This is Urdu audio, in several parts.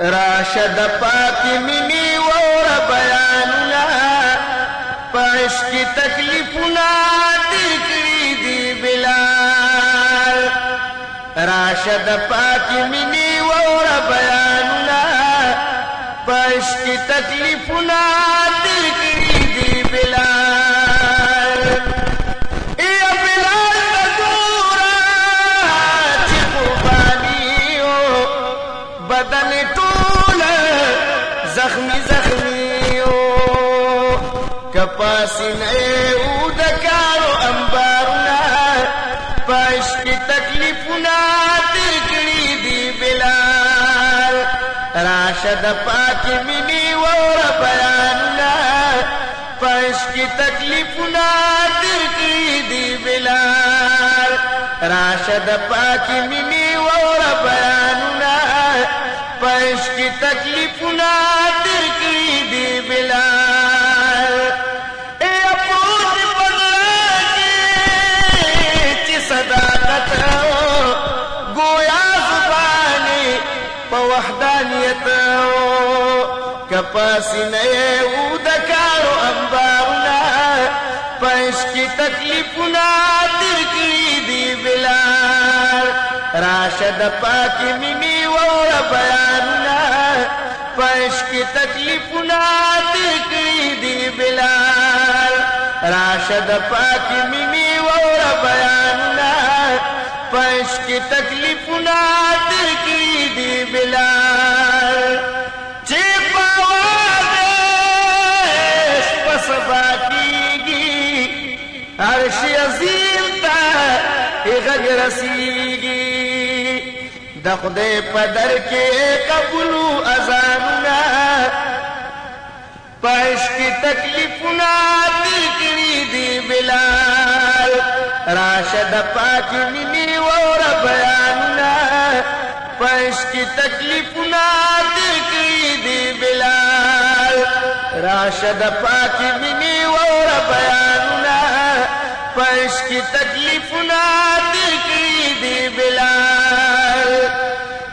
راشد پاک منی اور بیاننا پعش کی تکلیفنا دکری دی بلال راشد پاک منی اور بیاننا پعش کی تکلیفنا دکری دی بلال اے بلال تدورا چکوبانی ہو بدن زخمی زخمی کپاسی نئے اودکارو انبارنا پاش کی تکلیفنا ترکڑی دی بلال راشد پاک منی اور بیاننا پاش کی تکلیفنا ترکڑی دی بلال راشد پاک منی اور بیاننا پاش کی تکلیفنا ترکی دی بلال اے اپوز بدلا کی چی صداقت ہو گویا زبانی پا وحدانیت ہو کپاسی نئے اودکارو انبارنا پاش کی تکلیفنا ترکی دی بلال راشد پاک منی اور بیاننا پاش کی تکلیفنا ترکی دی بلال راشد پاک منی اور بیاننا پاش کی تکلیفنا ترکی دی بلال چی پاوادش پسبا کیگی عرش عظیم تا غگ رسیگی د خدای په در کې قبولو اذاننا پاش کی تکلیفنا ترکړي دی بلال راشد پاک منی اور بیاننا پاش کی تکلیفنا ترکړي دی بلال راشد پاک منی اور بیاننا پاش کی تکلیفنا ترکړي دی بلال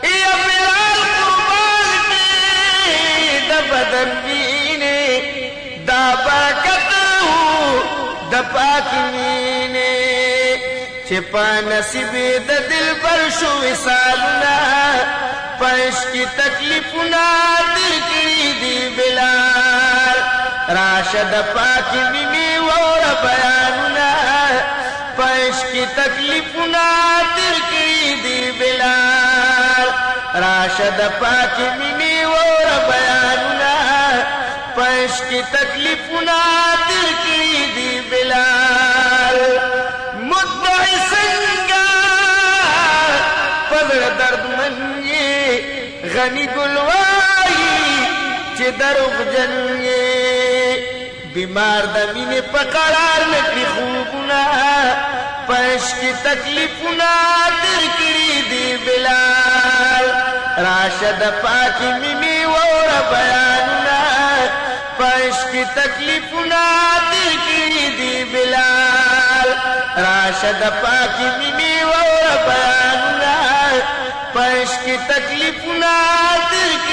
یا بلال قربان دی د بدن وینه دا برکت د پاک مینه چې په نصیب د دلبر شو وصالنا پاش کی تکلیفنا ترکړي دی بلال راشد پاک منی اور بیاننا پاش کی تکلیفنا ترکړي دی بلال راشد پاک منی اور بیاننا پاش کی تکلیفنا ترکړي دی بلال مدعی سنگا پدر درد منی غنی گلوائی چی دروغ جنگی بیمار دمین پقرار نکلی خوبنا پاش کی تکلیفنا ترکړي دی بلال راشد پاک منی اور بیاننا پاش کی تکلیفنا ترکړي دی بلال راشد پاک منی اور بیاننا پاش کی تکلیفنا ترکړي